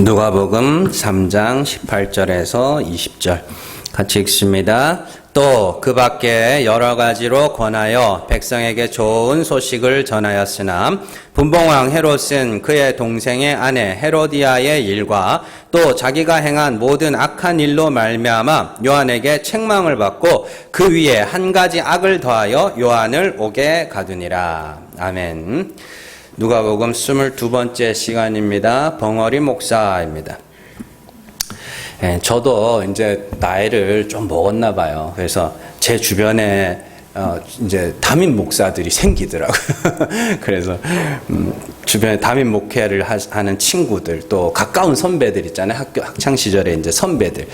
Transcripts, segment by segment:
누가복음 3장 18절에서 20절 같이 읽습니다. 또 그 밖에 여러 가지로 권하여 백성에게 좋은 소식을 전하였으나 분봉왕 헤롯은 그의 동생의 아내 헤로디아의 일과 또 자기가 행한 모든 악한 일로 말미암아 요한에게 책망을 받고 그 위에 한 가지 악을 더하여 요한을 옥에 가두니라. 아멘. 누가복음 22번째 시간입니다. 벙어리 목사입니다. 저도 이제 나이를 좀 먹었나 봐요. 그래서 제 주변에 이제 담임 목사들이 생기더라고요. 그래서 주변에 담임 목회를 하는 친구들, 또 가까운 선배들 있잖아요. 학창 시절에 이제 선배들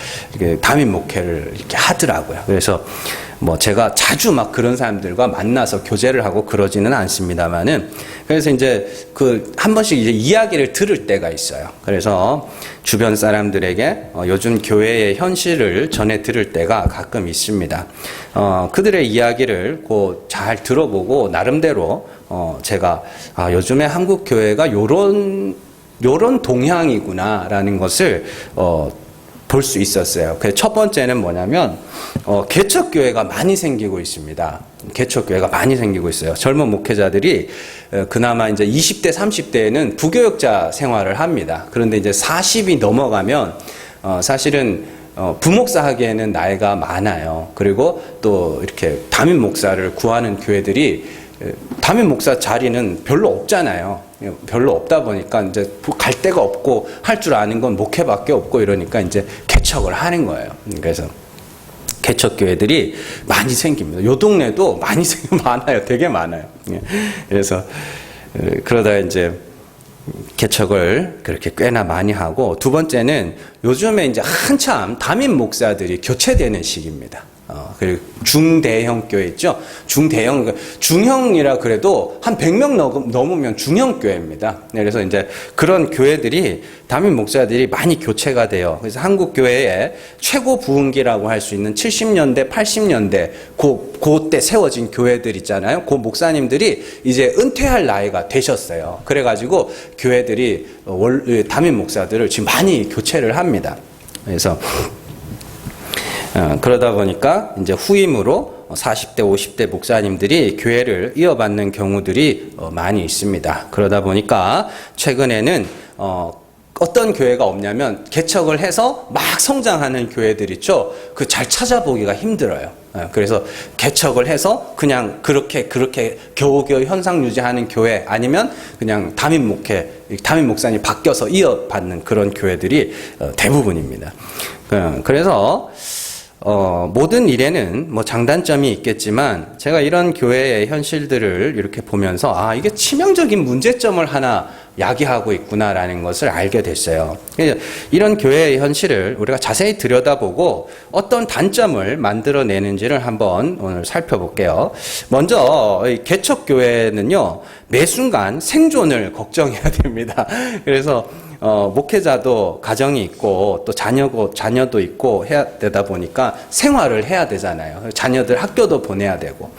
담임 목회를 이렇게 하더라고요. 그래서 뭐 제가 자주 막 그런 사람들과 만나서 교제를 하고 그러지는 않습니다만은, 그래서 이제 한 번씩 이제 이야기를 들을 때가 있어요. 그래서 주변 사람들에게 요즘 교회의 현실을 전해 들을 때가 가끔 있습니다. 그들의 이야기를 잘 들어보고 나름대로 제가 요즘에 한국 교회가 요런 동향이구나라는 것을 볼 수 있었어요. 그 첫 번째는 뭐냐면 개척교회가 많이 생기고 있습니다. 개척교회가 많이 생기고 있어요. 젊은 목회자들이 그나마 이제 20대, 30대에는 부교역자 생활을 합니다. 그런데 이제 40이 넘어가면 사실은 부목사 하기에는 나이가 많아요. 그리고 또 이렇게 담임 목사를 구하는 교회들이 담임 목사 자리는 별로 없잖아요. 별로 없다 보니까 이제 갈 데가 없고 할 줄 아는 건 목회밖에 없고 이러니까 이제 개척을 하는 거예요. 그래서 개척 교회들이 많이 생깁니다. 요 동네도 많아요. 되게 많아요. 그래서 그러다 이제 개척을 그렇게 꽤나 많이 하고, 두 번째는 요즘에 이제 한참 담임 목사들이 교체되는 시기입니다. 그리고 중대형 교회 있죠? 중형이라 그래도 한 100명 넘으면 중형 교회입니다. 그래서 이제 그런 교회들이 담임 목사들이 많이 교체가 돼요. 그래서 한국 교회의 최고 부흥기라고 할 수 있는 70년대, 80년대 그때 세워진 교회들 있잖아요. 그 목사님들이 이제 은퇴할 나이가 되셨어요. 그래가지고 교회들이 담임 목사들을 지금 많이 교체를 합니다. 그래서 그러다 보니까 이제 후임으로 40대, 50대 목사님들이 교회를 이어받는 경우들이 많이 있습니다. 그러다 보니까 최근에는 어떤 교회가 없냐면 개척을 해서 막 성장하는 교회들 있죠. 잘 찾아보기가 힘들어요. 그래서 개척을 해서 그냥 그렇게 겨우겨우 현상 유지하는 교회, 아니면 그냥 담임 목사님 바뀌어서 이어받는 그런 교회들이 대부분입니다. 그래서 모든 일에는 뭐 장단점이 있겠지만, 제가 이런 교회의 현실들을 이렇게 보면서 이게 치명적인 문제점을 하나 야기하고 있구나라는 것을 알게 됐어요. 이런 교회의 현실을 우리가 자세히 들여다보고 어떤 단점을 만들어내는지를 한번 오늘 살펴볼게요. 먼저 개척교회는요, 매 순간 생존을 걱정해야 됩니다. 그래서 목회자도 가정이 있고 또 자녀도 있고 해야 되다 보니까 생활을 해야 되잖아요. 자녀들 학교도 보내야 되고,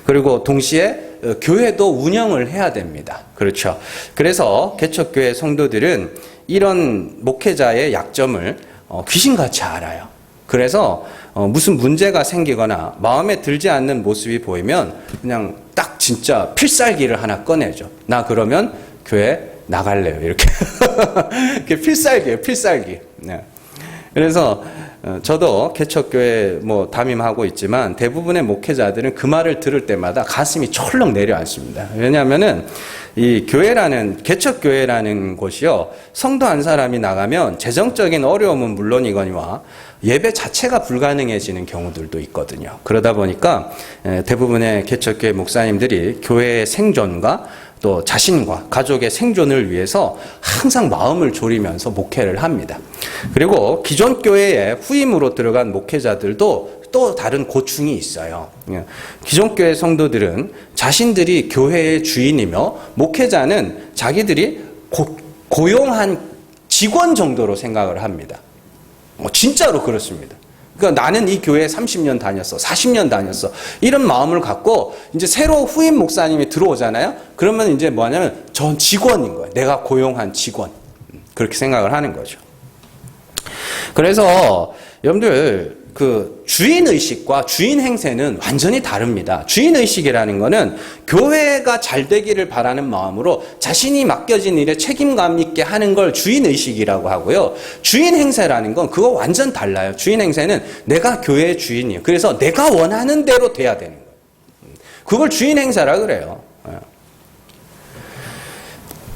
그리고 동시에 교회도 운영을 해야 됩니다. 그렇죠. 그래서 개척교회 성도들은 이런 목회자의 약점을 귀신같이 알아요. 그래서 무슨 문제가 생기거나 마음에 들지 않는 모습이 보이면 그냥 딱 진짜 필살기를 하나 꺼내죠. 나 그러면 교회 나갈래요. 이렇게. 필살기예요, 필살기. 네. 그래서 저도 개척교회 담임하고 있지만 대부분의 목회자들은 그 말을 들을 때마다 가슴이 철렁 내려앉습니다. 왜냐하면은 이 개척교회라는 곳이요, 성도 한 사람이 나가면 재정적인 어려움은 물론이거니와 예배 자체가 불가능해지는 경우들도 있거든요. 그러다 보니까 대부분의 개척교회 목사님들이 교회의 생존과 또 자신과 가족의 생존을 위해서 항상 마음을 졸이면서 목회를 합니다. 그리고 기존 교회에 후임으로 들어간 목회자들도 또 다른 고충이 있어요. 기존 교회 성도들은 자신들이 교회의 주인이며, 목회자는 자기들이 고용한 직원 정도로 생각을 합니다. 진짜로 그렇습니다. 그러니까 나는 이 교회에 30년 다녔어, 40년 다녔어, 이런 마음을 갖고 이제 새로 후임 목사님이 들어오잖아요. 그러면 이제 뭐냐면 전 직원인 거예요. 내가 고용한 직원. 그렇게 생각을 하는 거죠. 그래서 여러분들 그 주인의식과 주인행세는 완전히 다릅니다. 주인의식이라는 거는 교회가 잘 되기를 바라는 마음으로 자신이 맡겨진 일에 책임감 있게 하는 걸 주인의식이라고 하고요. 주인행세라는 건 그거 완전 달라요. 주인행세는 내가 교회의 주인이에요. 그래서 내가 원하는 대로 돼야 되는 거예요. 그걸 주인행세라 그래요.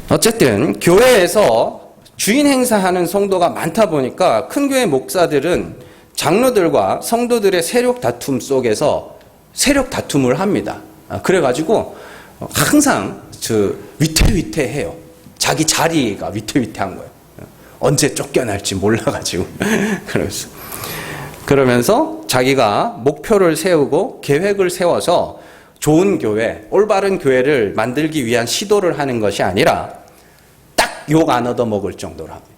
어쨌든 교회에서 주인행사하는 성도가 많다 보니까 큰 교회 목사들은 장로들과 성도들의 세력 다툼 속에서 세력 다툼을 합니다. 그래가지고 항상 위태위태해요. 자기 자리가 위태위태한 거예요. 언제 쫓겨날지 몰라가지고. 그러면서 자기가 목표를 세우고 계획을 세워서 좋은 교회, 올바른 교회를 만들기 위한 시도를 하는 것이 아니라 딱 욕 안 얻어먹을 정도로 합니다.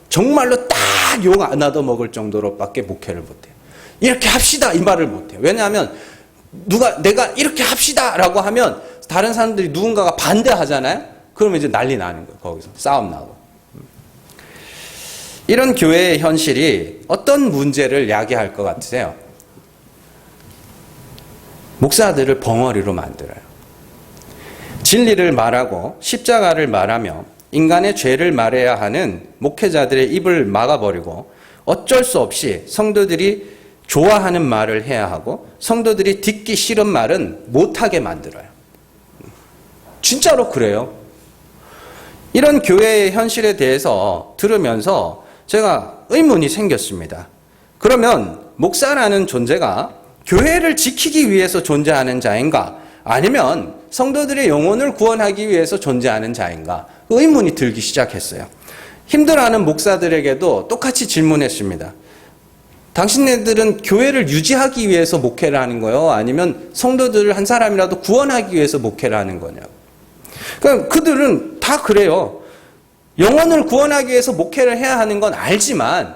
정말로 딱 욕 안 얻어먹을 정도로밖에 목회를 못해요. 이렇게 합시다 이 말을 못해요. 왜냐하면 내가 이렇게 합시다 라고 하면 다른 사람들이 누군가가 반대하잖아요. 그러면 이제 난리 나는 거예요. 거기서 싸움 나고. 이런 교회의 현실이 어떤 문제를 야기할 것 같으세요? 목사들을 벙어리로 만들어요. 진리를 말하고 십자가를 말하며 인간의 죄를 말해야 하는 목회자들의 입을 막아버리고 어쩔 수 없이 성도들이 좋아하는 말을 해야 하고 성도들이 듣기 싫은 말은 못하게 만들어요. 진짜로 그래요. 이런 교회의 현실에 대해서 들으면서 제가 의문이 생겼습니다. 그러면 목사라는 존재가 교회를 지키기 위해서 존재하는 자인가? 아니면 성도들의 영혼을 구원하기 위해서 존재하는 자인가? 의문이 들기 시작했어요. 힘들어하는 목사들에게도 똑같이 질문했습니다. 당신네들은 교회를 유지하기 위해서 목회를 하는 거요? 아니면 성도들을 한 사람이라도 구원하기 위해서 목회를 하는 거냐고. 그러니까 그들은 다 그래요. 영혼을 구원하기 위해서 목회를 해야 하는 건 알지만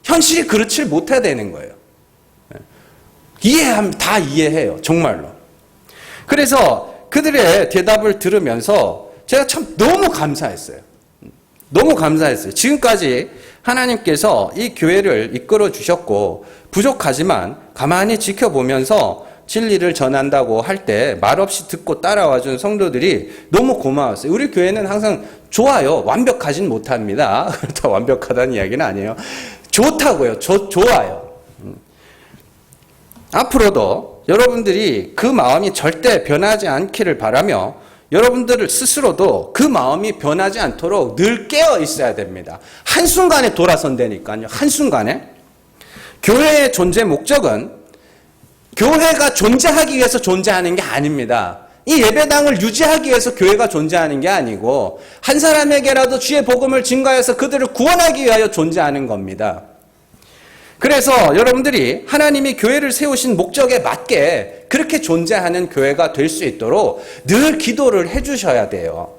현실이 그렇지 못해야 되는 거예요. 다 이해해요. 정말로. 그래서 그들의 대답을 들으면서 제가 참 너무 감사했어요. 너무 감사했어요. 지금까지 하나님께서 이 교회를 이끌어 주셨고 부족하지만 가만히 지켜보면서 진리를 전한다고 할 때 말없이 듣고 따라와 준 성도들이 너무 고마웠어요. 우리 교회는 항상 좋아요. 완벽하진 못합니다. 그렇다고 완벽하다는 이야기는 아니에요. 좋다고요. 좋아요. 앞으로도 여러분들이 그 마음이 절대 변하지 않기를 바라며 여러분들 스스로도 그 마음이 변하지 않도록 늘 깨어 있어야 됩니다. 한순간에 돌아선다니까요. 한순간에. 교회의 존재 목적은 교회가 존재하기 위해서 존재하는 게 아닙니다. 이 예배당을 유지하기 위해서 교회가 존재하는 게 아니고 한 사람에게라도 주의 복음을 증거해서 그들을 구원하기 위하여 존재하는 겁니다. 그래서 여러분들이 하나님이 교회를 세우신 목적에 맞게 그렇게 존재하는 교회가 될 수 있도록 늘 기도를 해주셔야 돼요.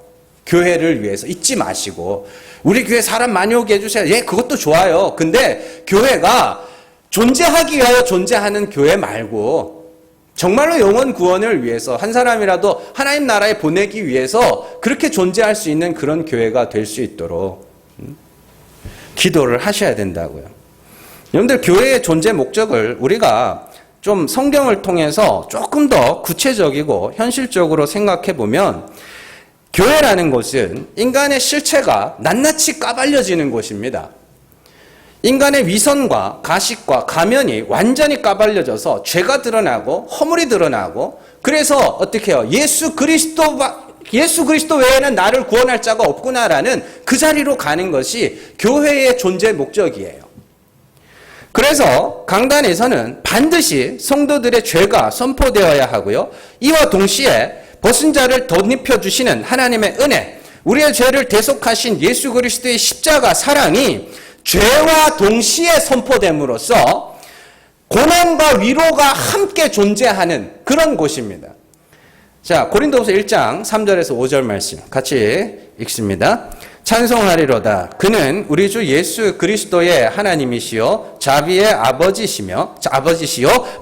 교회를 위해서 잊지 마시고 우리 교회 사람 많이 오게 해주세요. 예, 그것도 좋아요. 근데 교회가 존재하기 위하여 존재하는 교회 말고 정말로 영혼 구원을 위해서 한 사람이라도 하나님 나라에 보내기 위해서 그렇게 존재할 수 있는 그런 교회가 될 수 있도록 기도를 하셔야 된다고요. 여러분들 교회의 존재 목적을 우리가 좀 성경을 통해서 조금 더 구체적이고 현실적으로 생각해 보면 교회라는 곳은 인간의 실체가 낱낱이 까발려지는 곳입니다. 인간의 위선과 가식과 가면이 완전히 까발려져서 죄가 드러나고 허물이 드러나고 그래서 어떻게 해요? 예수 그리스도 외에는 나를 구원할 자가 없구나라는 그 자리로 가는 것이 교회의 존재 목적이에요. 그래서 강단에서는 반드시 성도들의 죄가 선포되어야 하고요. 이와 동시에 벗은 자를 덧입혀 주시는 하나님의 은혜, 우리의 죄를 대속하신 예수 그리스도의 십자가 사랑이 죄와 동시에 선포됨으로써 고난과 위로가 함께 존재하는 그런 곳입니다. 자, 고린도후서 1장 3절에서 5절 말씀 같이 읽습니다. 찬송하리로다. 그는 우리 주 예수 그리스도의 하나님이시요 자비의 아버지시요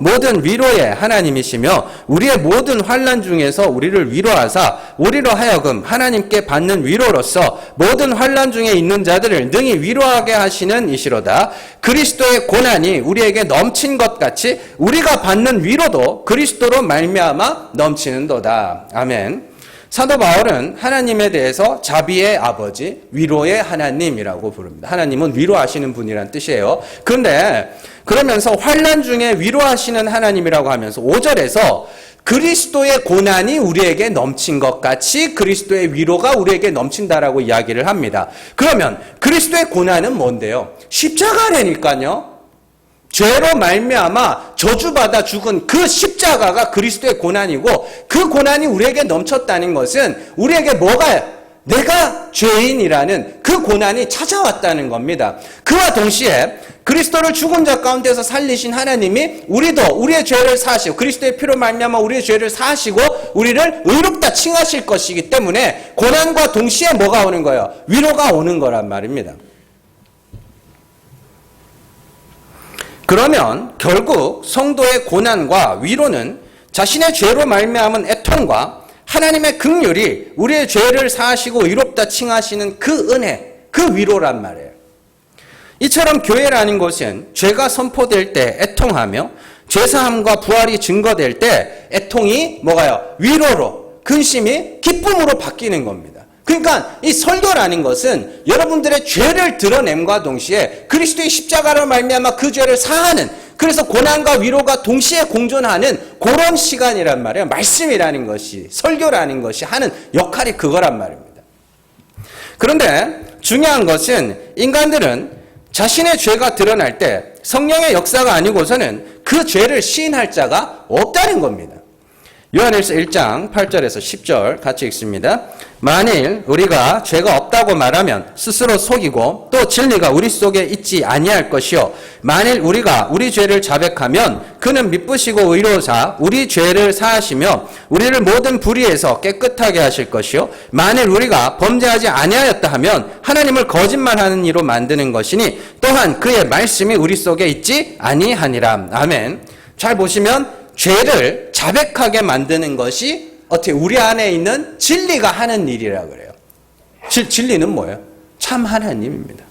모든 위로의 하나님이시며 우리의 모든 환난 중에서 우리를 위로하사 우리로 하여금 하나님께 받는 위로로서 모든 환난 중에 있는 자들을 능히 위로하게 하시는 이시로다. 그리스도의 고난이 우리에게 넘친 것 같이 우리가 받는 위로도 그리스도로 말미암아 넘치는도다. 아멘. 사도 바울은 하나님에 대해서 자비의 아버지, 위로의 하나님이라고 부릅니다. 하나님은 위로하시는 분이란 뜻이에요. 그런데 그러면서 환난 중에 위로하시는 하나님이라고 하면서 5절에서 그리스도의 고난이 우리에게 넘친 것 같이 그리스도의 위로가 우리에게 넘친다라고 이야기를 합니다. 그러면 그리스도의 고난은 뭔데요? 십자가라니까요. 죄로 말미암아 저주받아 죽은 그 십자가가 그리스도의 고난이고 그 고난이 우리에게 넘쳤다는 것은 우리에게 내가 죄인이라는 그 고난이 찾아왔다는 겁니다. 그와 동시에 그리스도를 죽은 자 가운데서 살리신 하나님이 우리의 죄를 사하시고 그리스도의 피로 말미암아 우리의 죄를 사하시고 우리를 의롭다 칭하실 것이기 때문에 고난과 동시에 뭐가 오는 거예요? 위로가 오는 거란 말입니다. 그러면 결국 성도의 고난과 위로는 자신의 죄로 말미암은 애통과 하나님의 긍휼이 우리의 죄를 사하시고 의롭다 칭하시는 그 은혜, 그 위로란 말이에요. 이처럼 교회라는 것은 죄가 선포될 때 애통하며 죄사함과 부활이 증거될 때 애통이 위로로, 근심이 기쁨으로 바뀌는 겁니다. 그러니까 이 설교라는 것은 여러분들의 죄를 드러냄과 동시에 그리스도의 십자가로 말미암아 그 죄를 사하는, 그래서 고난과 위로가 동시에 공존하는 그런 시간이란 말이에요. 말씀이라는 것이, 설교라는 것이 하는 역할이 그거란 말입니다. 그런데 중요한 것은 인간들은 자신의 죄가 드러날 때 성령의 역사가 아니고서는 그 죄를 시인할 자가 없다는 겁니다. 요한일서 1장 8절에서 10절 같이 읽습니다. 만일 우리가 죄가 없다고 말하면 스스로 속이고 또 진리가 우리 속에 있지 아니할 것이요 만일 우리가 우리 죄를 자백하면 그는 미쁘시고 의로사 우리 죄를 사하시며 우리를 모든 불의에서 깨끗하게 하실 것이요 만일 우리가 범죄하지 아니하였다 하면 하나님을 거짓말하는 이로 만드는 것이니 또한 그의 말씀이 우리 속에 있지 아니하니라. 아멘. 잘 보시면 죄를 자백하게 만드는 것이 어떻게 우리 안에 있는 진리가 하는 일이라 그래요. 진리는 뭐예요? 참 하나님입니다.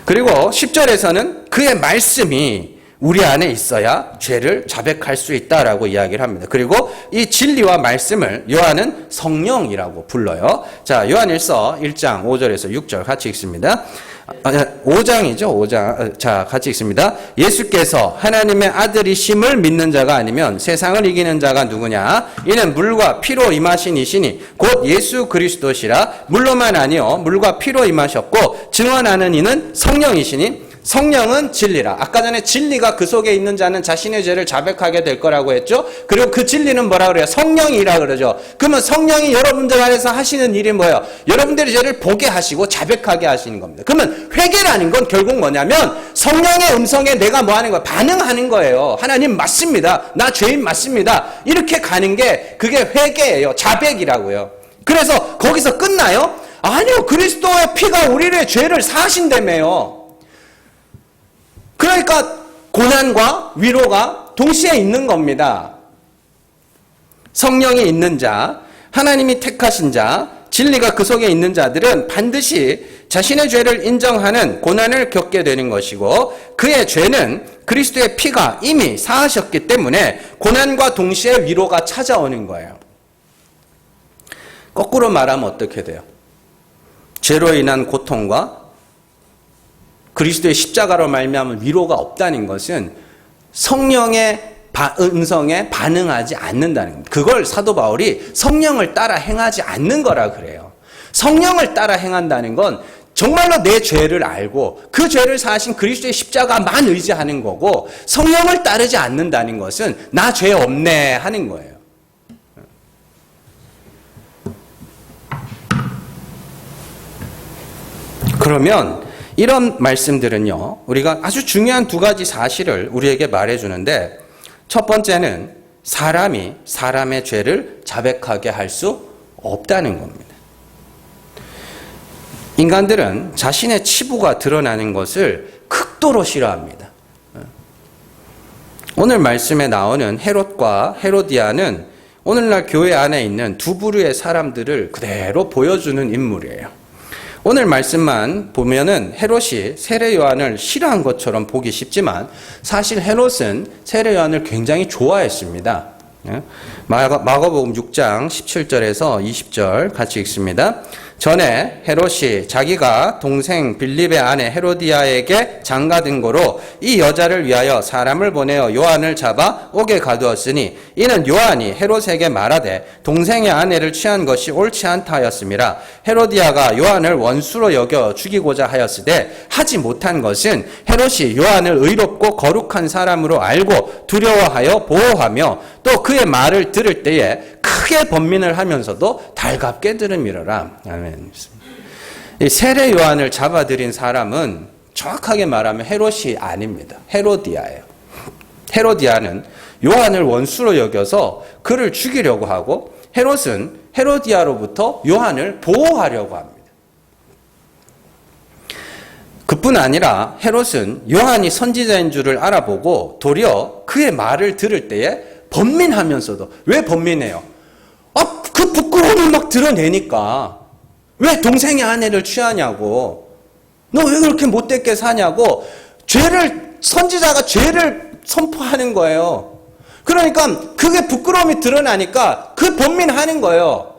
그리고 10절에서는 그의 말씀이 우리 안에 있어야 죄를 자백할 수 있다라고 이야기를 합니다. 그리고 이 진리와 말씀을 요한은 성령이라고 불러요. 자, 요한일서 1장 5절에서 6절 같이 읽습니다. 5장이죠. 5장. 자, 같이 읽습니다. 예수께서 하나님의 아들이심을 믿는 자가 아니면 세상을 이기는 자가 누구냐? 이는 물과 피로 임하신 이시니 곧 예수 그리스도시라. 물로만 아니요 물과 피로 임하셨고 증언하는 이는 성령이시니 성령은 진리라. 아까 전에 진리가 그 속에 있는 자는 자신의 죄를 자백하게 될 거라고 했죠. 그리고 그 진리는 뭐라 그래요? 성령이라 그러죠. 그러면 성령이 여러분들 안에서 하시는 일이 뭐예요? 여러분들의 죄를 보게 하시고 자백하게 하시는 겁니다. 그러면 회개라는 건 결국 뭐냐면 성령의 음성에 내가 뭐 하는 거예요? 반응하는 거예요. 하나님 맞습니다. 나 죄인 맞습니다. 이렇게 가는 게 그게 회개예요. 자백이라고요. 그래서 거기서 끝나요? 아니요. 그리스도의 피가 우리의 죄를 사하신다며요. 그러니까 고난과 위로가 동시에 있는 겁니다. 성령이 있는 자, 하나님이 택하신 자, 진리가 그 속에 있는 자들은 반드시 자신의 죄를 인정하는 고난을 겪게 되는 것이고 그의 죄는 그리스도의 피가 이미 사하셨기 때문에 고난과 동시에 위로가 찾아오는 거예요. 거꾸로 말하면 어떻게 돼요? 죄로 인한 고통과 그리스도의 십자가로 말미암은 위로가 없다는 것은 성령의 음성에 반응하지 않는다는 겁니다. 그걸 사도 바울이 성령을 따라 행하지 않는 거라 그래요. 성령을 따라 행한다는 건 정말로 내 죄를 알고 그 죄를 사하신 그리스도의 십자가만 의지하는 거고 성령을 따르지 않는다는 것은 나 죄 없네 하는 거예요. 그러면 이런 말씀들은요, 우리가 아주 중요한 두 가지 사실을 우리에게 말해주는데, 첫 번째는 사람이 사람의 죄를 자백하게 할 수 없다는 겁니다. 인간들은 자신의 치부가 드러나는 것을 극도로 싫어합니다. 오늘 말씀에 나오는 헤롯과 헤로디아는 오늘날 교회 안에 있는 두 부류의 사람들을 그대로 보여주는 인물이에요. 오늘 말씀만 보면은 헤롯이 세례 요한을 싫어한 것처럼 보기 쉽지만 사실 헤롯은 세례 요한을 굉장히 좋아했습니다. 마가복음 6장 17절에서 20절 같이 읽습니다. 전에 헤롯이 자기가 동생 빌립의 아내 헤로디아에게 장가든 고로 이 여자를 위하여 사람을 보내어 요한을 잡아 옥에 가두었으니 이는 요한이 헤롯에게 말하되 동생의 아내를 취한 것이 옳지 않다 하였음이라. 헤로디아가 요한을 원수로 여겨 죽이고자 하였으되 하지 못한 것은 헤롯이 요한을 의롭고 거룩한 사람으로 알고 두려워하여 보호하며 또 그의 말을 들을 때에 크게 번민을 하면서도 달갑게 들음이러라. 아멘. 이 세례 요한을 잡아들인 사람은 정확하게 말하면 헤롯이 아닙니다. 헤로디아예요. 헤로디아는 요한을 원수로 여겨서 그를 죽이려고 하고 헤롯은 헤로디아로부터 요한을 보호하려고 합니다. 그뿐 아니라 헤롯은 요한이 선지자인 줄을 알아보고 도리어 그의 말을 들을 때에 번민하면서도, 왜 번민해요? 그 부끄러움을 막 드러내니까 왜 동생의 아내를 취하냐고, 너 왜 그렇게 못되게 사냐고, 선지자가 죄를 선포하는 거예요. 그러니까 그게 부끄러움이 드러나니까 그 번민하는 거예요.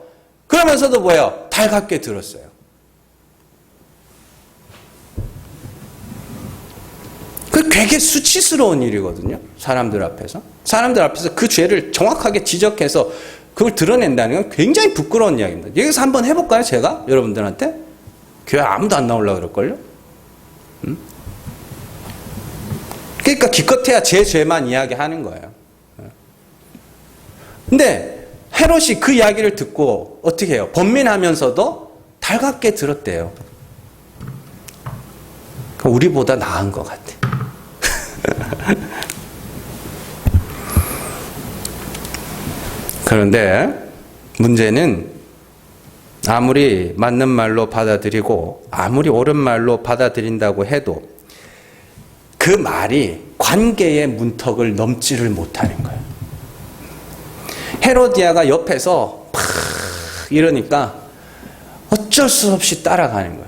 그러면서도 뭐예요? 달갑게 들었어요. 그 되게 수치스러운 일이거든요. 사람들 앞에서 그 죄를 정확하게 지적해서 그걸 드러낸다는 건 굉장히 부끄러운 이야기입니다. 여기서 한번 해볼까요? 제가 여러분들한테? 교회 아무도 안 나오려고 그럴걸요? 그러니까 기껏해야 제 죄만 이야기하는 거예요. 근데 헤롯이 그 이야기를 듣고 어떻게 해요? 번민하면서도 달갑게 들었대요. 우리보다 나은 것 같아. 그런데 문제는 아무리 맞는 말로 받아들이고 아무리 옳은 말로 받아들인다고 해도 그 말이 관계의 문턱을 넘지를 못하는 거예요. 헤로디아가 옆에서 팍 이러니까 어쩔 수 없이 따라가는 거예요.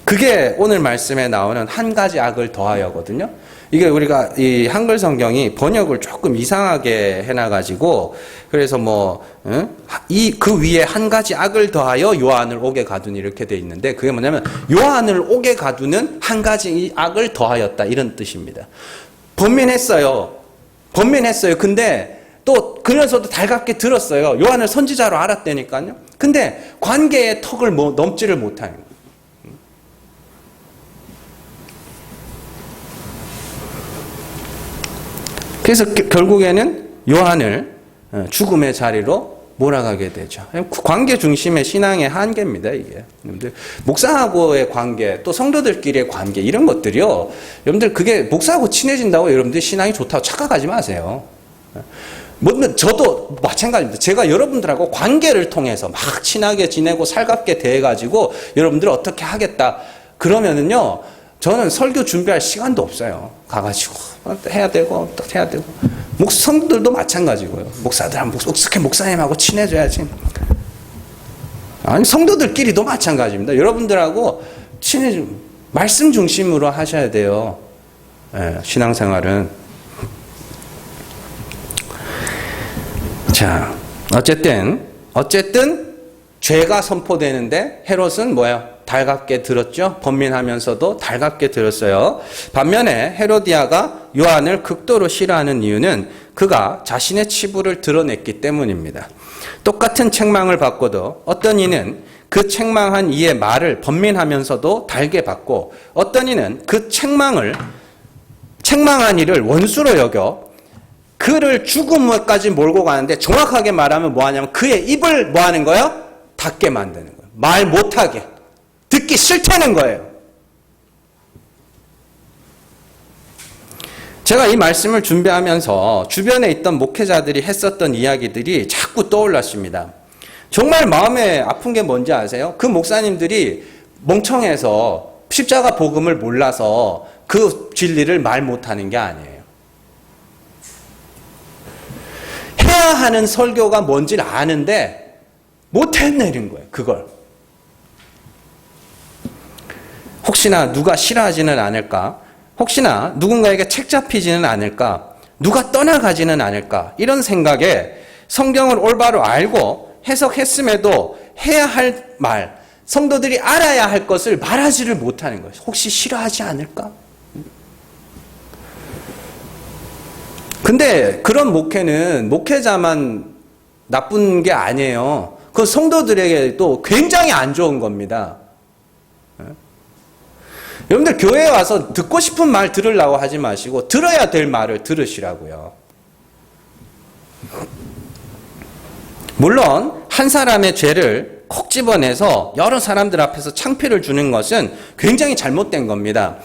그게 오늘 말씀에 나오는 한 가지 악을 더하여거든요. 이게 우리가 이 한글 성경이 번역을 조금 이상하게 해놔가지고 그래서 그 위에 한 가지 악을 더하여 요한을 옥에 가두니 이렇게 돼 있는데 그게 뭐냐면 요한을 옥에 가두는 한 가지 악을 더하였다 이런 뜻입니다. 번민했어요. 근데 또 그러면서도 달갑게 들었어요. 요한을 선지자로 알았다니까요. 근데 관계의 턱을 넘지를 못하는 거예요. 그래서 결국에는 요한을 죽음의 자리로 몰아가게 되죠. 관계 중심의 신앙의 한계입니다, 이게. 여러분들, 목사하고의 관계, 또 성도들끼리의 관계, 이런 것들이요. 여러분들, 그게 목사하고 친해진다고 여러분들 신앙이 좋다고 착각하지 마세요. 저도 마찬가지입니다. 제가 여러분들하고 관계를 통해서 막 친하게 지내고 살갑게 대해가지고 여러분들 어떻게 하겠다. 그러면은요, 저는 설교 준비할 시간도 없어요. 가가지고 해야 되고 또 해야 되고. 성도들도 마찬가지고요. 어떻게 목사님하고 친해져야지. 아니 성도들끼리도 마찬가지입니다. 여러분들하고 말씀 중심으로 하셔야 돼요. 신앙생활은. 자, 어쨌든 죄가 선포되는데 헤롯은 뭐야? 달갑게 들었죠. 번민하면서도 달갑게 들었어요. 반면에 헤로디아가 요한을 극도로 싫어하는 이유는 그가 자신의 치부를 드러냈기 때문입니다. 똑같은 책망을 받고도 어떤 이는 그 책망한 이의 말을 번민하면서도 달게 받고 어떤 이는 그 책망한 이를 원수로 여겨 그를 죽음까지 몰고 가는데 정확하게 말하면 뭐하냐면 그의 입을 뭐하는 거예요? 닫게 만드는 거예요. 말 못하게. 듣기 싫다는 거예요. 제가 이 말씀을 준비하면서 주변에 있던 목회자들이 했었던 이야기들이 자꾸 떠올랐습니다. 정말 마음에 아픈 게 뭔지 아세요? 그 목사님들이 멍청해서 십자가 복음을 몰라서 그 진리를 말 못하는 게 아니에요. 해야 하는 설교가 뭔지를 아는데 못 해내는 거예요. 그걸. 혹시나 누가 싫어하지는 않을까? 혹시나 누군가에게 책 잡히지는 않을까? 누가 떠나가지는 않을까? 이런 생각에 성경을 올바로 알고 해석했음에도 해야 할 말, 성도들이 알아야 할 것을 말하지를 못하는 거예요. 혹시 싫어하지 않을까? 근데 그런 목회는 목회자만 나쁜 게 아니에요. 그 성도들에게도 굉장히 안 좋은 겁니다. 여러분들 교회에 와서 듣고 싶은 말 들으려고 하지 마시고 들어야 될 말을 들으시라고요. 물론 한 사람의 죄를 콕 집어내서 여러 사람들 앞에서 창피를 주는 것은 굉장히 잘못된 겁니다.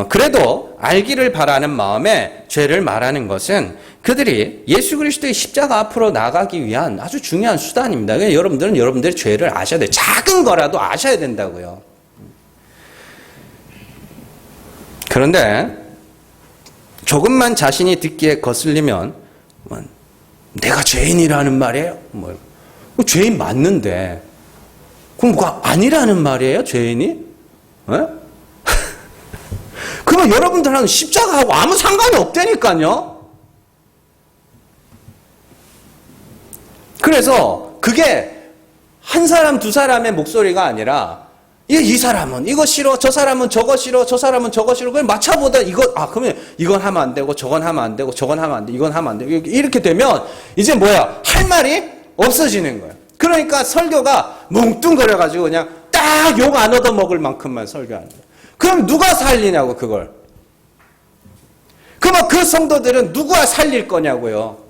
그래도 알기를 바라는 마음에 죄를 말하는 것은 그들이 예수 그리스도의 십자가 앞으로 나가기 위한 아주 중요한 수단입니다. 그러니까 여러분들은 여러분들의 죄를 아셔야 돼요. 작은 거라도 아셔야 된다고요. 그런데 조금만 자신이 듣기에 거슬리면 내가 죄인이라는 말이에요? 죄인 맞는데 그럼 뭐가 아니라는 말이에요? 죄인이? 그러면 여러분들하고 십자가하고 아무 상관이 없다니까요. 그래서 그게 한 사람 두 사람의 목소리가 아니라 이 사람은 이거 싫어, 저 사람은 저거 싫어, 저 사람은 저거 싫어. 그냥 맞춰보다 그러면 이건 하면 안 되고, 저건 하면 안 되고, 저건 하면 안 돼, 이건 하면 안 돼. 이렇게 되면 이제 할 말이 없어지는 거예요. 그러니까 설교가 뭉뚱거려가지고 그냥 딱 욕 안 얻어먹을 만큼만 설교하는 거예요. 그럼 누가 살리냐고, 그걸. 그럼 그 성도들은 누가 살릴 거냐고요.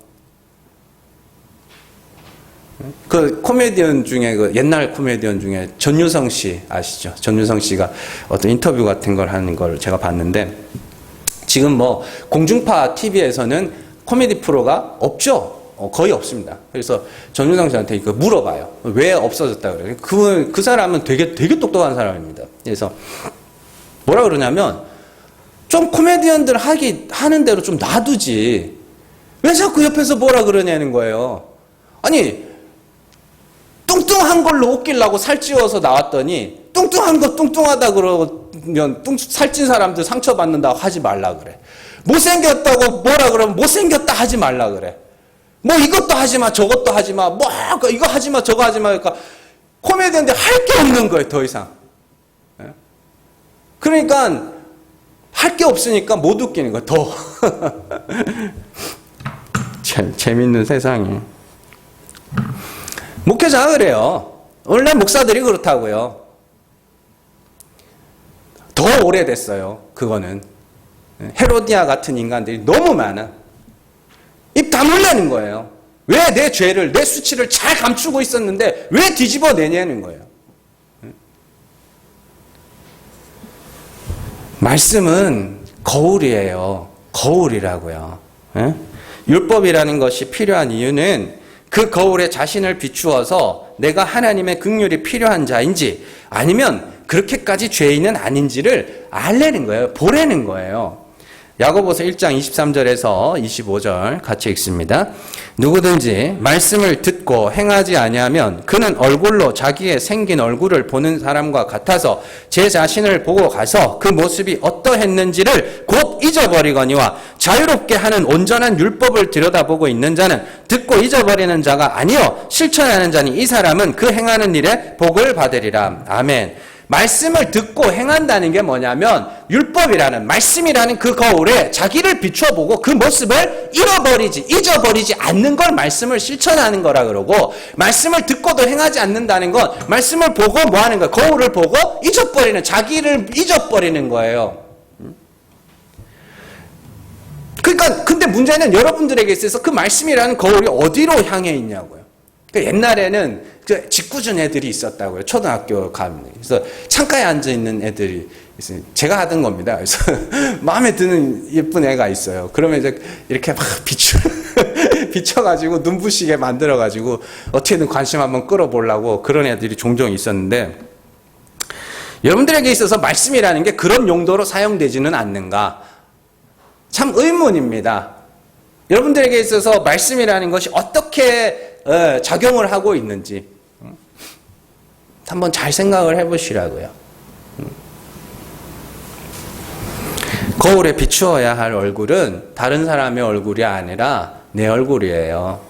그 코미디언 중에 옛날 코미디언 중에 전유성 씨 아시죠? 전유성 씨가 어떤 인터뷰 같은 걸 하는 걸 제가 봤는데 지금 공중파 TV에서는 코미디 프로가 없죠. 거의 없습니다. 그래서 전유성 씨한테 이거 물어봐요. 왜 없어졌다 그래요? 그 사람은 되게 똑똑한 사람입니다. 그래서 뭐라 그러냐면 좀 코미디언들 하는 대로 좀 놔두지. 왜 자꾸 옆에서 뭐라 그러냐는 거예요. 아니 뚱뚱한 걸로 웃기려고 살찌워서 나왔더니 뚱뚱한 거 뚱뚱하다 그러면 살찐 사람들 상처받는다고 하지 말라 그래. 못생겼다고 뭐라 그러면 못생겼다 하지 말라 그래. 이것도 하지 마, 저것도 하지 마, 이거 하지 마, 저거 하지 마. 그러니까 코미디언데 할 게 없는 거예요, 더 이상. 그러니까 할 게 없으니까 못 웃기는 거예요, 더. 참 재밌는 세상이. 목회자가 그래요. 원래 목사들이 그렇다고요. 더 오래됐어요. 그거는. 헤로디아 같은 인간들이 너무 많아. 입 다물라는 거예요. 왜 내 죄를, 내 수치를 잘 감추고 있었는데 왜 뒤집어 내냐는 거예요. 말씀은 거울이에요. 거울이라고요. 율법이라는 것이 필요한 이유는 그 거울에 자신을 비추어서 내가 하나님의 긍휼이 필요한 자인지 아니면 그렇게까지 죄인은 아닌지를 알려는 거예요. 보라는 거예요. 야고보서 1장 23절에서 25절 같이 읽습니다. 누구든지 말씀을 듣고 행하지 아니하면 그는 얼굴로 자기의 생긴 얼굴을 보는 사람과 같아서 제 자신을 보고 가서 그 모습이 어떠했는지를 곧 잊어버리거니와 자유롭게 하는 온전한 율법을 들여다보고 있는 자는 듣고 잊어버리는 자가 아니요 실천하는 자니 이 사람은 그 행하는 일에 복을 받으리라. 아멘. 말씀을 듣고 행한다는 게 뭐냐면 율법이라는 말씀이라는 그 거울에 자기를 비춰보고 그 모습을 잊어버리지 않는 걸 말씀을 실천하는 거라 그러고 말씀을 듣고도 행하지 않는다는 건 말씀을 보고 뭐 하는 거예요? 거울을 보고 자기를 잊어버리는 거예요. 그러니까 근데 문제는 여러분들에게 있어서 그 말씀이라는 거울이 어디로 향해 있냐고요. 그러니까 옛날에는 짓궂은 애들이 있었다고요. 초등학교 가면. 그래서 창가에 앉아있는 애들이 있어요. 제가 하던 겁니다. 그래서 마음에 드는 예쁜 애가 있어요. 그러면 이제 이렇게 막 비춰가지고 눈부시게 만들어가지고 어떻게든 관심 한번 끌어보려고 그런 애들이 종종 있었는데 여러분들에게 있어서 말씀이라는 게 그런 용도로 사용되지는 않는가? 참 의문입니다. 여러분들에게 있어서 말씀이라는 것이 어떻게 작용을 하고 있는지 한번 잘 생각을 해보시라고요. 거울에 비추어야 할 얼굴은 다른 사람의 얼굴이 아니라 내 얼굴이에요.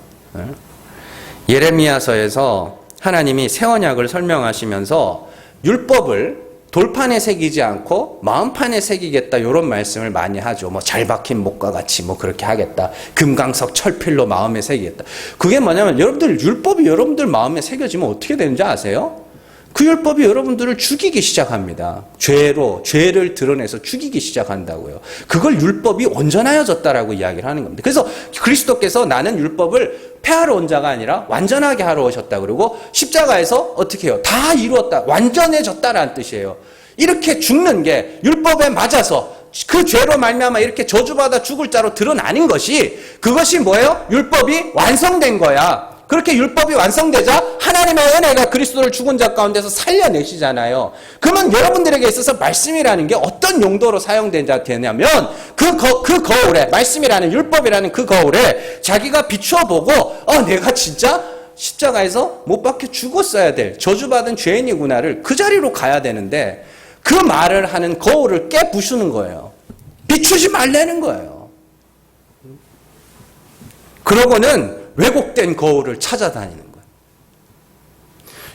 예레미야서에서 하나님이 새 언약을 설명하시면서 율법을 돌판에 새기지 않고 마음판에 새기겠다 이런 말씀을 많이 하죠. 뭐 잘 박힌 목과 같이 뭐 그렇게 하겠다. 금강석 철필로 마음에 새기겠다. 그게 뭐냐면 여러분들 율법이 여러분들 마음에 새겨지면 어떻게 되는지 아세요? 그 율법이 여러분들을 죽이기 시작합니다. 죄를 드러내서 죽이기 시작한다고요. 그걸 율법이 온전하여졌다라고 이야기를 하는 겁니다. 그래서 그리스도께서 나는 율법을 폐하러 온 자가 아니라 완전하게 하러 오셨다. 그리고 십자가에서 어떻게 해요? 다 이루었다. 완전해졌다라는 뜻이에요. 이렇게 죽는 게 율법에 맞아서 그 죄로 말미암아 이렇게 저주받아 죽을 자로 드러나는 것이 그것이 뭐예요? 율법이 완성된 거야. 그렇게 율법이 완성되자 하나님의 은혜가 그리스도를 죽은 자 가운데서 살려내시잖아요. 그러면 여러분들에게 있어서 말씀이라는 게 어떤 용도로 사용되냐면 그 거울에 말씀이라는 율법이라는 그 거울에 자기가 비추어보고 내가 진짜 십자가에서 못 박혀 죽었어야 될 저주받은 죄인이구나를 그 자리로 가야 되는데 그 말을 하는 거울을 깨부수는 거예요. 비추지 말라는 거예요. 그러고는 왜곡된 거울을 찾아다니는 거예요.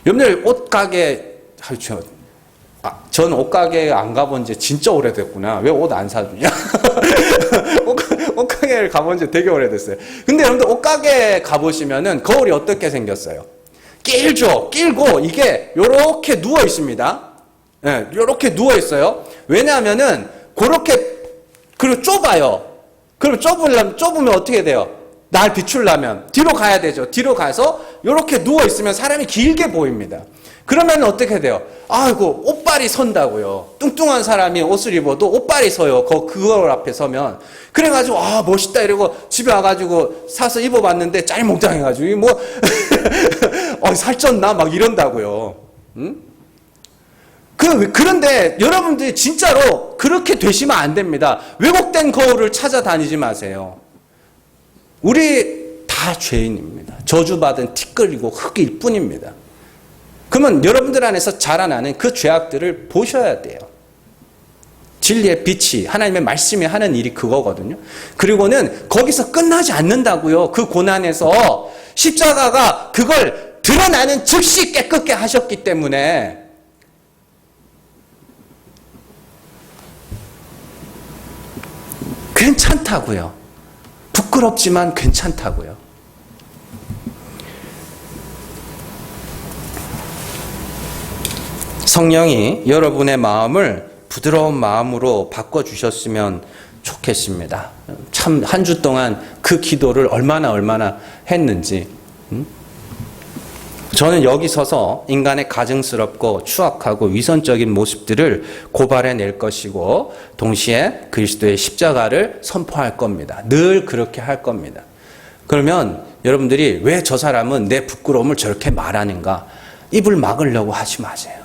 여러분들 옷가게, 전 옷가게 안 가본 지 진짜 오래됐구나. 왜 옷 안 사주냐? 옷가게를 가본 지 되게 오래됐어요. 근데 여러분들 옷가게 가보시면은 거울이 어떻게 생겼어요? 길고 이게 요렇게 누워 있습니다. 네, 요렇게 누워 있어요. 왜냐하면은 그리고 좁아요. 그럼 좁으면 어떻게 돼요? 날 비추려면 뒤로 가야 되죠. 뒤로 가서 이렇게 누워 있으면 사람이 길게 보입니다. 그러면 어떻게 돼요? 아이고 옷발이 선다고요. 뚱뚱한 사람이 옷을 입어도 옷발이 서요. 그걸 앞에 서면. 그래가지고 멋있다 이러고 집에 와가지고 사서 입어봤는데 짤몽장해가지고 뭐 살쪘나 막 이런다고요. 응? 그런데 여러분들이 진짜로 그렇게 되시면 안 됩니다. 왜곡된 거울을 찾아다니지 마세요. 우리 다 죄인입니다. 저주받은 티끌이고 흙일 뿐입니다. 그러면 여러분들 안에서 자라나는 그 죄악들을 보셔야 돼요. 진리의 빛이 하나님의 말씀이 하는 일이 그거거든요. 그리고는 거기서 끝나지 않는다고요. 그 고난에서 십자가가 그걸 드러나는 즉시 깨끗게 하셨기 때문에 괜찮다고요. 부끄럽지만 괜찮다고요. 성령이 여러분의 마음을 부드러운 마음으로 바꿔주셨으면 좋겠습니다. 참 한 주 동안 그 기도를 얼마나 했는지. 저는 여기 서서 인간의 가증스럽고 추악하고 위선적인 모습들을 고발해낼 것이고 동시에 그리스도의 십자가를 선포할 겁니다. 늘 그렇게 할 겁니다. 그러면 여러분들이 왜 저 사람은 내 부끄러움을 저렇게 말하는가? 입을 막으려고 하지 마세요.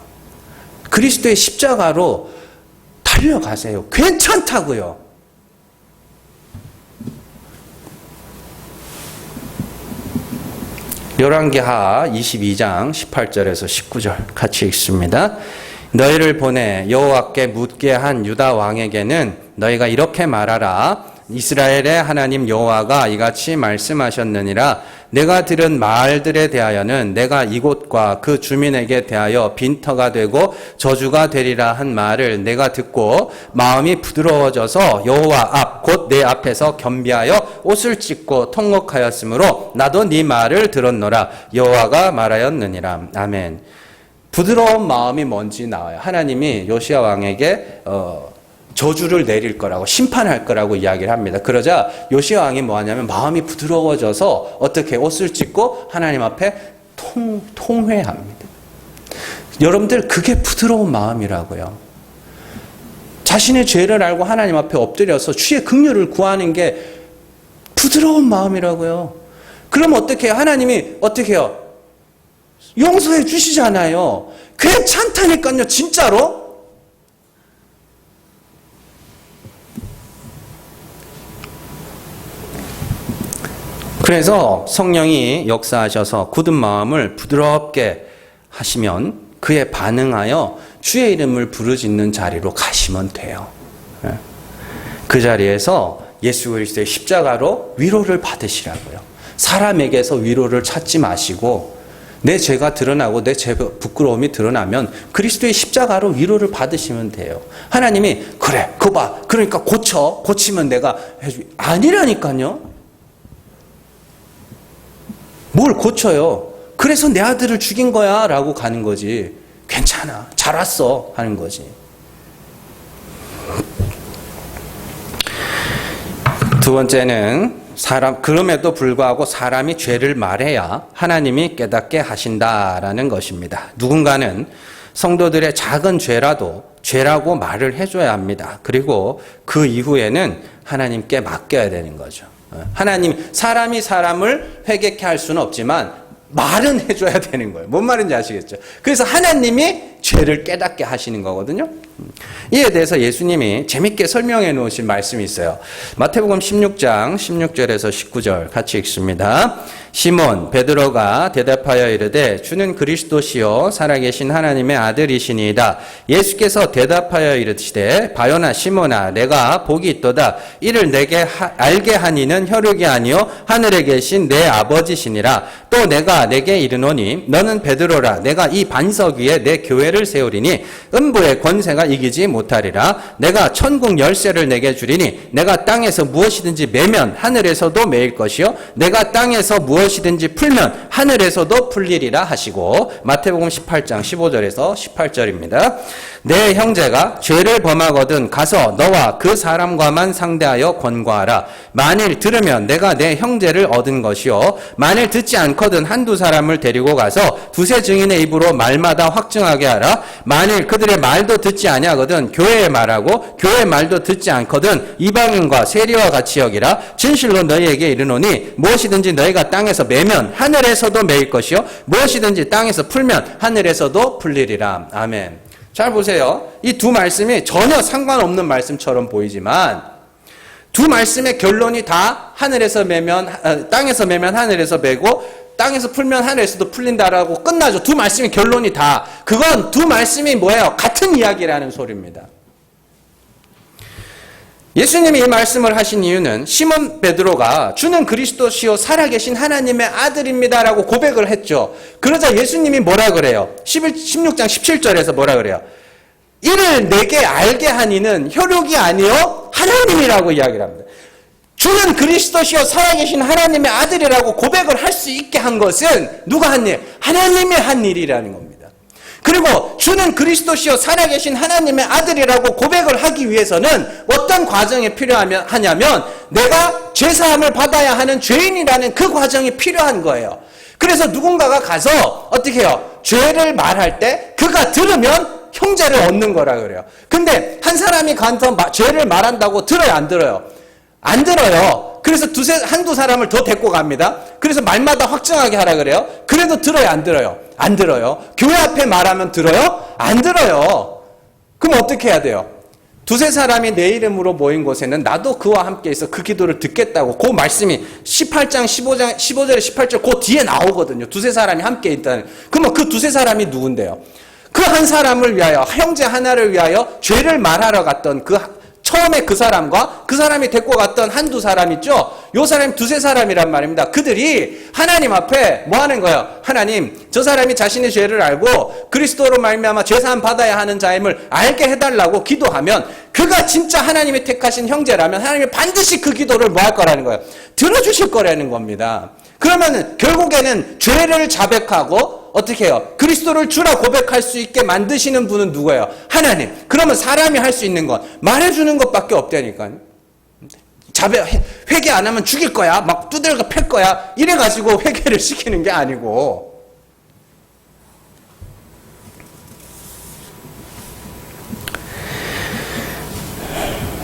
그리스도의 십자가로 달려가세요. 괜찮다고요. 열왕기하 22장 18절에서 19절 같이 읽습니다. 너희를 보내 여호와께 묻게 한 유다 왕에게는 너희가 이렇게 말하라. 이스라엘의 하나님 여호와가 이같이 말씀하셨느니라. 내가 들은 말들에 대하여는 내가 이곳과 그 주민에게 대하여 빈터가 되고 저주가 되리라 한 말을 내가 듣고 마음이 부드러워져서 여호와 앞 곧 내 앞에서 겸비하여 옷을 찢고 통곡하였으므로 나도 네 말을 들었노라. 여호와가 말하였느니라. 아멘. 부드러운 마음이 뭔지 나와요. 하나님이 요시야 왕에게 저주를 내릴 거라고 심판할 거라고 이야기를 합니다. 그러자 요시야 왕이 뭐 하냐면 마음이 부드러워져서 어떻게 옷을 찢고 하나님 앞에 통회합니다. 여러분들 그게 부드러운 마음이라고요. 자신의 죄를 알고 하나님 앞에 엎드려서 주의 긍휼을 구하는 게 부드러운 마음이라고요. 그럼 어떻게 해요? 하나님이 어떻게 해요? 용서해 주시잖아요. 괜찮다니까요. 진짜로. 그래서 성령이 역사하셔서 굳은 마음을 부드럽게 하시면 그에 반응하여 주의 이름을 부르짖는 자리로 가시면 돼요. 그 자리에서 예수 그리스도의 십자가로 위로를 받으시라고요. 사람에게서 위로를 찾지 마시고 내 죄가 드러나고 내 부끄러움이 드러나면 그리스도의 십자가로 위로를 받으시면 돼요. 하나님이 그래 그거 봐 그러니까 고치면 내가 해주 아니라니까요. 뭘 고쳐요. 그래서 내 아들을 죽인 거야 라고 가는 거지. 괜찮아 잘 왔어 하는 거지. 두 번째는 그럼에도 불구하고 사람이 죄를 말해야 하나님이 깨닫게 하신다라는 것입니다. 누군가는 성도들의 작은 죄라도 죄라고 말을 해줘야 합니다. 그리고 그 이후에는 하나님께 맡겨야 되는 거죠. 사람이 사람을 회개케 할 수는 없지만 말은 해줘야 되는 거예요. 뭔 말인지 아시겠죠? 그래서 하나님이 죄를 깨닫게 하시는 거거든요. 이에 대해서 예수님이 재밌게 설명해 놓으신 말씀이 있어요. 마태복음 16장 16절에서 19절 같이 읽습니다. 시몬 베드로가 대답하여 이르되 주는 그리스도시요 살아계신 하나님의 아들이시니이다. 예수께서 대답하여 이르시되 바요나 시몬아 내가 복이 있도다. 이를 내게 알게 하니는 혈육이 아니요 하늘에 계신 내 아버지시니라. 또 내가 내게 이르노니 너는 베드로라. 내가 이 반석 위에 내 교회를 세우리니 음부의 권세가 이기지 못하리라. 내가 천국 열쇠를 내게 주리니 내가 땅에서 무엇이든지 매면 하늘에서도 매일 것이요 내가 땅에서 무엇이든지 풀면 하늘에서도 풀리리라 하시고 마태복음 18장 15절에서 18절입니다. 내 형제가 죄를 범하거든 가서 너와 그 사람과만 상대하여 권고하라. 만일 들으면 내가 내 형제를 얻은 것이요 만일 듣지 않거든 한두 사람을 데리고 가서 두세 증인의 입으로 말마다 확증하게 하라. 만일 그들의 말도 듣지 아니하거든 교회의 말하고 교회의 말도 듣지 않거든 이방인과 세리와 같이 여기라. 진실로 너희에게 이르노니 무엇이든지 너희가 땅에서 매면 하늘에서도 매일 것이요 무엇이든지 땅에서 풀면 하늘에서도 풀리리라. 아멘. 잘 보세요. 이 두 말씀이 전혀 상관없는 말씀처럼 보이지만 두 말씀의 결론이 다 하늘에서 매면 땅에서 매면 하늘에서 매고 땅에서 풀면 하늘에서도 풀린다라고 끝나죠. 두 말씀의 결론이 다. 그건 두 말씀이 뭐예요? 같은 이야기라는 소리입니다. 예수님이 이 말씀을 하신 이유는 시몬 베드로가 주는 그리스도시요 살아계신 하나님의 아들입니다라고 고백을 했죠. 그러자 예수님이 뭐라 그래요? 16장 17절에서 뭐라 그래요? 이를 내게 알게 하니는 혈육이 아니요 하나님이라고 이야기를 합니다. 주는 그리스도시요 살아계신 하나님의 아들이라고 고백을 할 수 있게 한 것은 누가 한 일? 하나님이 한 일이라는 겁니다. 그리고 주는 그리스도시요 살아계신 하나님의 아들이라고 고백을 하기 위해서는 어떤 과정이 필요하냐면 내가 죄사함을 받아야 하는 죄인이라는 그 과정이 필요한 거예요. 그래서 누군가가 가서 어떻게 해요? 죄를 말할 때 그가 들으면 형제를 얻는 거라 그래요. 근데 한 사람이 가서 죄를 말한다고 들어요? 안 들어요? 안 들어요. 그래서 한두 사람을 더 데리고 갑니다. 그래서 말마다 확증하게 하라 그래요. 그래도 들어요? 안 들어요? 안 들어요. 교회 앞에 말하면 들어요? 안 들어요. 그럼 어떻게 해야 돼요? 두세 사람이 내 이름으로 모인 곳에는 나도 그와 함께 있어 그 기도를 듣겠다고 그 말씀이 18장 15절에 18절 그 뒤에 나오거든요. 두세 사람이 함께 있다는. 그러면 그 두세 사람이 누군데요? 그 한 사람을 위하여 형제 하나를 위하여 죄를 말하러 갔던 처음에 그 사람과 그 사람이 데리고 갔던 한두 사람 있죠? 요 사람이 두세 사람이란 말입니다. 그들이 하나님 앞에 뭐 하는 거예요? 하나님, 저 사람이 자신의 죄를 알고 그리스도로 말미암아 죄사함 받아야 하는 자임을 알게 해달라고 기도하면 그가 진짜 하나님이 택하신 형제라면 하나님이 반드시 그 기도를 뭐 할 거라는 거예요? 들어주실 거라는 겁니다. 그러면 결국에는 죄를 자백하고 어떻게 해요? 그리스도를 주라 고백할 수 있게 만드시는 분은 누구예요? 하나님. 그러면 사람이 할 수 있는 건 말해주는 것밖에 없다니까요. 회개 안 하면 죽일 거야. 막 두들겨 팰 거야. 이래가지고 회개를 시키는 게 아니고.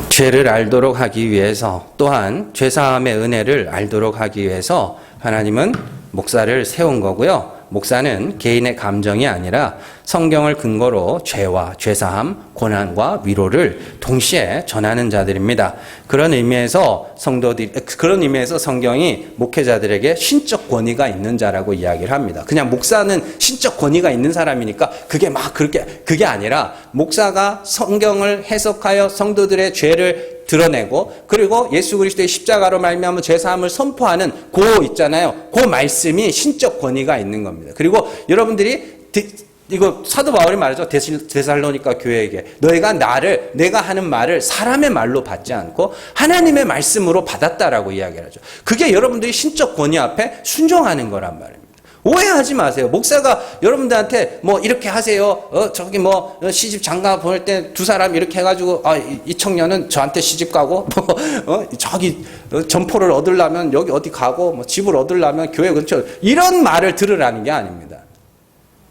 죄를 알도록 하기 위해서 또한 죄사함의 은혜를 알도록 하기 위해서 하나님은 목사를 세운 거고요. 목사는 개인의 감정이 아니라 성경을 근거로 죄와 죄사함, 고난과 위로를 동시에 전하는 자들입니다. 그런 의미에서 성경이 목회자들에게 신적 권위가 있는 자라고 이야기를 합니다. 그냥 목사는 신적 권위가 있는 사람이니까 그게 아니라 목사가 성경을 해석하여 성도들의 죄를 드러내고 그리고 예수 그리스도의 십자가로 말미암아 죄사함을 선포하는 있잖아요. 그 말씀이 신적 권위가 있는 겁니다. 그리고 여러분들이 이거 사도 바울이 말하죠. 데살로니가 교회에게 너희가 내가 하는 말을 사람의 말로 받지 않고 하나님의 말씀으로 받았다라고 이야기를 하죠. 그게 여러분들이 신적 권위 앞에 순종하는 거란 말입니다. 오해하지 마세요. 목사가 여러분들한테 이렇게 하세요. 시집 장가 보낼 때 두 사람 이렇게 해가지고 이 청년은 저한테 시집 가고 점포를 얻으려면 여기 어디 가고 집을 얻으려면 교회 근처 이런 말을 들으라는 게 아닙니다.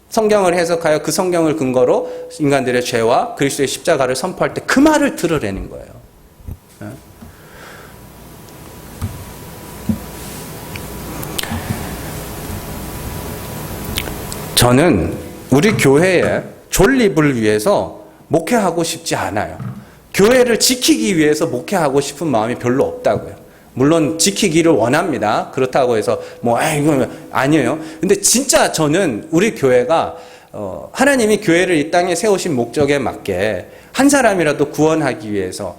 성경을 해석하여 그 성경을 근거로 인간들의 죄와 그리스도의 십자가를 선포할 때 그 말을 들으라는 거예요. 저는 우리 교회의 존립을 위해서 목회하고 싶지 않아요. 교회를 지키기 위해서 목회하고 싶은 마음이 별로 없다고요. 물론 지키기를 원합니다. 그렇다고 해서 이거 아니에요. 근데 진짜 저는 우리 교회가 하나님이 교회를 이 땅에 세우신 목적에 맞게 한 사람이라도 구원하기 위해서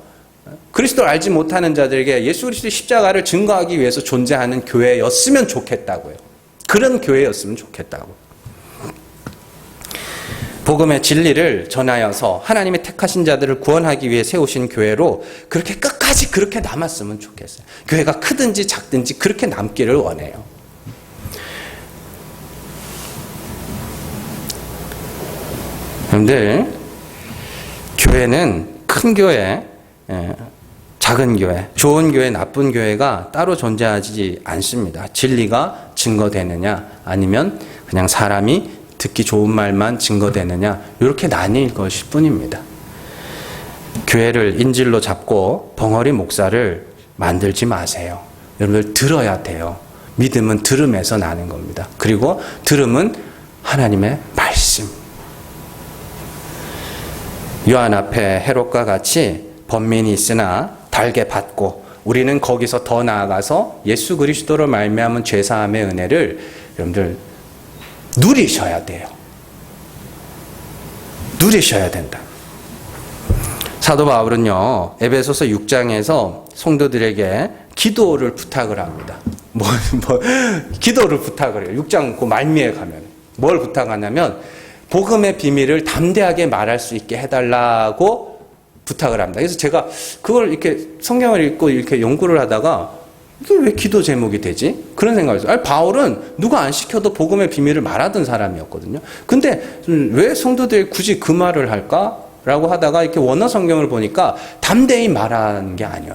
그리스도를 알지 못하는 자들에게 예수 그리스도의 십자가를 증거하기 위해서 존재하는 교회였으면 좋겠다고요. 그런 교회였으면 좋겠다고. 복음의 진리를 전하여서 하나님의 택하신 자들을 구원하기 위해 세우신 교회로 그렇게 끝까지 그렇게 남았으면 좋겠어요. 교회가 크든지 작든지 그렇게 남기를 원해요. 여러분들, 교회는 큰 교회, 작은 교회, 좋은 교회, 나쁜 교회가 따로 존재하지 않습니다. 진리가 증거되느냐 아니면 그냥 사람이 듣기 좋은 말만 증거되느냐 이렇게 나뉠 것일 뿐입니다. 교회를 인질로 잡고 벙어리 목사를 만들지 마세요. 여러분들 들어야 돼요. 믿음은 들음에서 나는 겁니다. 그리고 들음은 하나님의 말씀. 요한 앞에 헤롯과 같이 번민이 있으나 달게 받고 우리는 거기서 더 나아가서 예수 그리스도로 말미암은 죄사함의 은혜를 여러분들 누리셔야 돼요. 누리셔야 된다. 사도 바울은요, 에베소서 6장에서 성도들에게 기도를 부탁을 합니다. 기도를 부탁을 해요. 6장 그 말미에 가면. 뭘 부탁하냐면, 복음의 비밀을 담대하게 말할 수 있게 해달라고 부탁을 합니다. 그래서 제가 그걸 이렇게 성경을 읽고 이렇게 연구를 하다가 이게 왜 기도 제목이 되지? 그런 생각을 했어요. 바울은 누가 안 시켜도 복음의 비밀을 말하던 사람이었거든요. 근데 왜 성도들이 굳이 그 말을 할까? 라고 하다가 이렇게 원어 성경을 보니까 담대히 말하는 게 아니에요.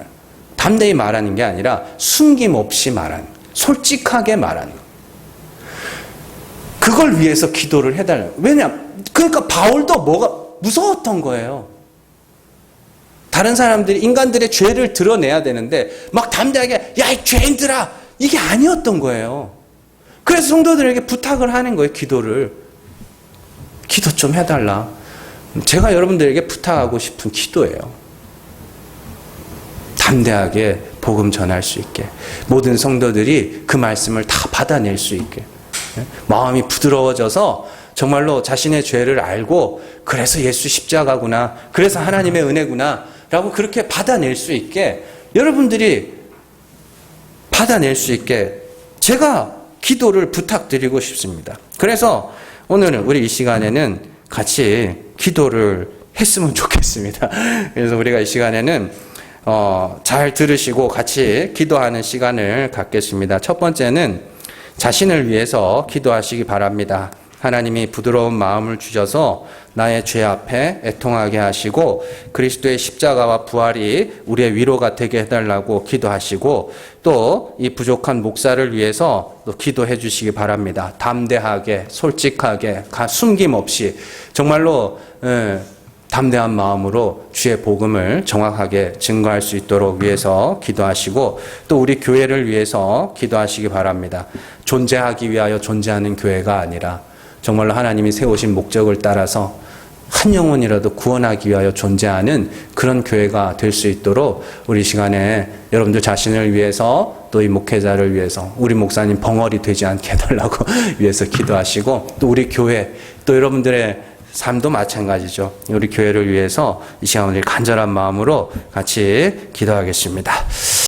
담대히 말하는 게 아니라 숨김없이 말하는, 솔직하게 말하는 거. 그걸 위해서 기도를 해달라고. 그러니까 바울도 뭐가 무서웠던 거예요. 다른 사람들이 인간들의 죄를 드러내야 되는데 막 담대하게 야, 이 죄인들아! 이게 아니었던 거예요. 그래서 성도들에게 부탁을 하는 거예요. 기도를. 기도 좀 해달라. 제가 여러분들에게 부탁하고 싶은 기도예요. 담대하게 복음 전할 수 있게. 모든 성도들이 그 말씀을 다 받아낼 수 있게. 마음이 부드러워져서 정말로 자신의 죄를 알고 그래서 예수 십자가구나. 그래서 하나님의 은혜구나. 라고 그렇게 받아낼 수 있게 여러분들이 받아낼 수 있게 제가 기도를 부탁드리고 싶습니다. 그래서 오늘 우리 이 시간에는 같이 기도를 했으면 좋겠습니다. 그래서 우리가 이 시간에는 잘 들으시고 같이 기도하는 시간을 갖겠습니다. 첫 번째는 자신을 위해서 기도하시기 바랍니다. 하나님이 부드러운 마음을 주셔서 나의 죄 앞에 애통하게 하시고 그리스도의 십자가와 부활이 우리의 위로가 되게 해달라고 기도하시고 또 이 부족한 목사를 위해서 또 기도해 주시기 바랍니다. 담대하게 솔직하게 숨김없이 정말로 담대한 마음으로 주의 복음을 정확하게 증거할 수 있도록 위해서 기도하시고 또 우리 교회를 위해서 기도하시기 바랍니다. 존재하기 위하여 존재하는 교회가 아니라 정말로 하나님이 세우신 목적을 따라서 한 영혼이라도 구원하기 위하여 존재하는 그런 교회가 될 수 있도록 우리 시간에 여러분들 자신을 위해서 또 이 목회자를 위해서 우리 목사님 벙어리 되지 않게 해달라고 위해서 기도하시고 또 우리 교회 또 여러분들의 삶도 마찬가지죠. 우리 교회를 위해서 이 시간 오늘 간절한 마음으로 같이 기도하겠습니다.